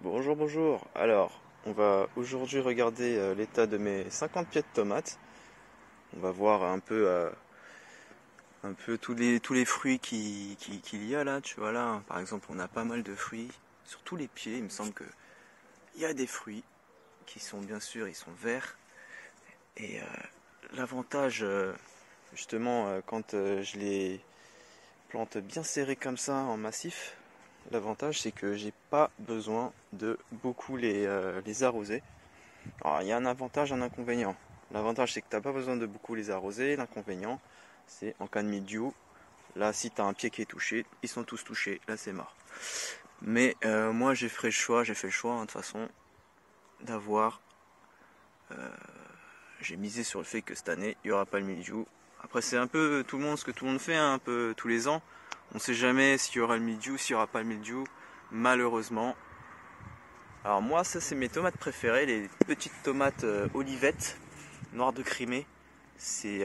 Bonjour, bonjour. Alors, on va aujourd'hui regarder l'état de mes 50 pieds de tomates. On va voir un peu tous les fruits qu'il y a là. Tu vois là, par exemple, on a pas mal de fruits sur tous les pieds. Il me semble que il y a des fruits qui sont bien sûr, ils sont verts. Et l'avantage, justement, quand je les plante bien serrés comme ça en massif, l'avantage c'est que j'ai pas besoin de beaucoup les arroser. Alors, il y a un avantage, un inconvénient. L'avantage, c'est que tu n'as pas besoin de beaucoup les arroser. L'inconvénient, c'est en cas de mildiou. Là, si tu as un pied qui est touché, ils sont tous touchés. Là, c'est mort. Mais moi, j'ai fait le choix, de toute façon, d'avoir. J'ai misé sur le fait que cette année, il n'y aura pas le mildiou. Après, c'est un peu tout le monde, ce que tout le monde fait, hein, un peu tous les ans. On ne sait jamais s'il y aura le mildiou, s'il n'y aura pas le mildiou. Malheureusement. Alors, moi, ça, c'est mes tomates préférées, les petites tomates olivettes. Noir de Crimée. C'est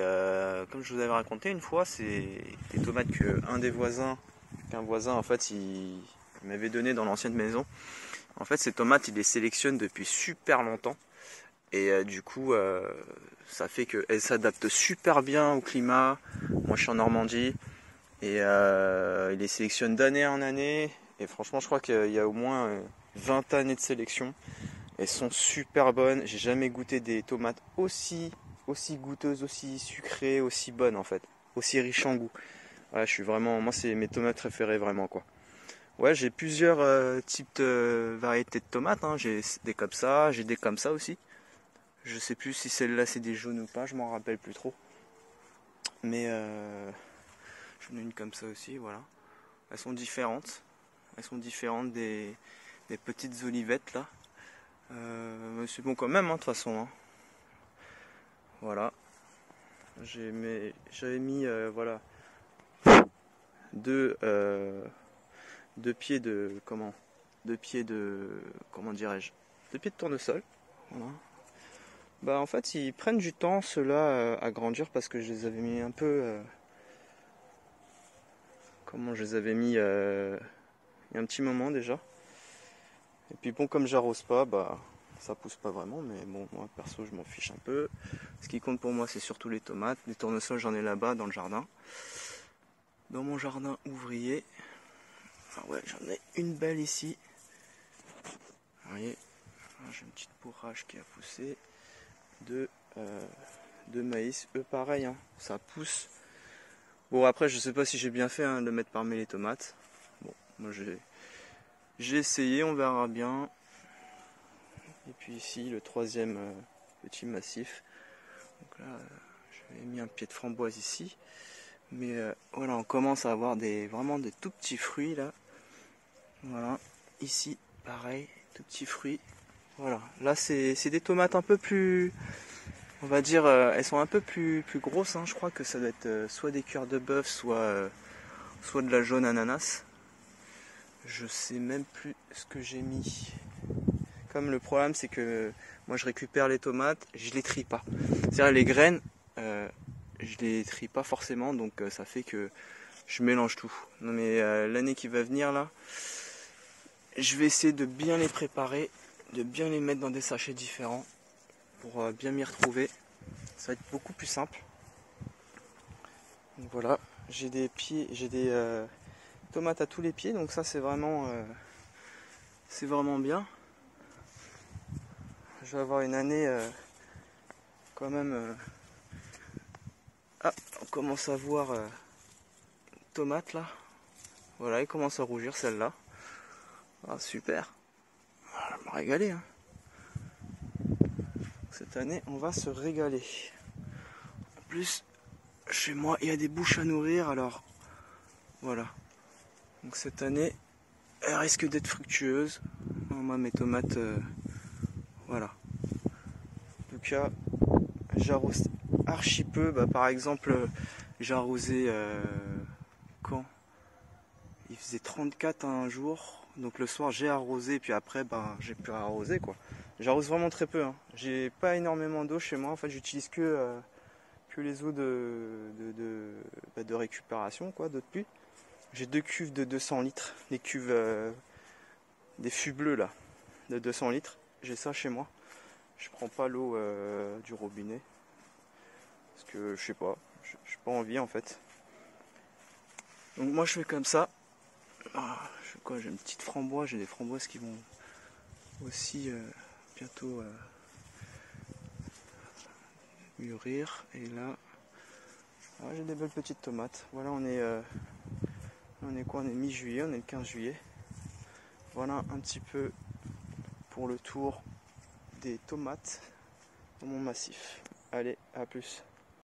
comme je vous avais raconté une fois, c'est des tomates qu'un voisin en fait il m'avait donné dans l'ancienne maison. En fait, ces tomates, il les sélectionne depuis super longtemps et du coup, ça fait qu'elles s'adaptent super bien au climat. Moi, je suis en Normandie et il les sélectionne d'année en année. Et franchement, je crois qu'il y a au moins 20 années de sélection. Elles sont super bonnes. J'ai jamais goûté des tomates aussi goûteuses, aussi sucrées, aussi bonnes en fait, aussi riches en goût. Ouais, je suis vraiment, moi c'est mes tomates préférées vraiment quoi. Ouais, j'ai plusieurs types de variétés de tomates. Hein. J'ai des comme ça, j'ai des comme ça aussi. Je sais plus si celle-là c'est des jaunes ou pas, je m'en rappelle plus trop. Mais j'en ai une comme ça aussi, voilà. Elles sont différentes. Elles sont différentes des petites olivettes là. C'est bon quand même, hein, de toute façon. Hein. Voilà. J'avais mis voilà deux, deux pieds de comment dirais-je, deux pieds de tournesol. Voilà. Bah en fait ils prennent du temps ceux-là à grandir parce que je les avais mis un peu comment je les avais mis il y a un petit moment déjà. Et puis bon comme j'arrose pas bah ça pousse pas vraiment mais bon moi perso je m'en fiche un peu. Ce qui compte pour moi c'est surtout les tomates. Les tournesols j'en ai là-bas dans le jardin. Dans mon jardin ouvrier. Ah ouais, j'en ai une belle ici. Vous voyez, j'ai une petite bourrage qui a poussé de, euh, de maïs. Eux, pareil, hein, ça pousse. Bon, après, je sais pas si j'ai bien fait hein, de mettre parmi les tomates. Bon, moi j'ai essayé, on verra bien. Et puis ici, le troisième petit massif. Donc là, j'avais mis un pied de framboise ici. Mais voilà, on commence à avoir vraiment des tout petits fruits là. Voilà, ici, pareil, tout petits fruits. Voilà, là c'est des tomates un peu plus, on va dire, elles sont un peu plus grosses. Hein. Je crois que ça doit être soit des cœurs de bœuf, soit de la jaune ananas. Je sais même plus ce que j'ai mis. Comme le problème c'est que moi je récupère les tomates, je les trie pas. C'est-à-dire les graines, je les trie pas forcément, donc ça fait que je mélange tout. Non mais l'année qui va venir là, je vais essayer de bien les préparer, de bien les mettre dans des sachets différents pour bien m'y retrouver. Ça va être beaucoup plus simple. Donc voilà, j'ai des tomates à tous les pieds, donc ça c'est vraiment bien. Je vais avoir une année quand même. Ah, on commence à voir tomates là. Voilà, elle commence à rougir celle-là. Ah super, ah, elle m'a régalé. Hein. Cette année, on va se régaler. En plus, chez moi, il y a des bouches à nourrir, alors voilà. Donc cette année, elle risque d'être fructueuse. Moi, mes tomates, voilà. En tout cas, j'arrose archi peu. Bah, par exemple, j'ai arrosé quand il faisait 34 un jour. Donc le soir, j'ai arrosé, puis après, bah, j'ai pu arroser quoi. J'arrose vraiment très peu. Hein. J'ai pas énormément d'eau chez moi. En fait, j'utilise que les eaux de récupération, quoi, d'eau de pluie. J'ai deux cuves de 200 litres, des cuves, des fûts bleus là. de 200 litres. J'ai ça chez moi. Je prends pas l'eau du robinet. Parce que je sais pas, j'ai pas envie en fait. Donc moi je fais comme ça. J'ai une petite framboise, j'ai des framboises qui vont aussi bientôt mûrir. Et là, j'ai des belles petites tomates. Voilà, on est quoi? On est mi-juillet, on est le 15 juillet. Voilà un petit peu pour le tour des tomates dans mon massif. Allez, à plus.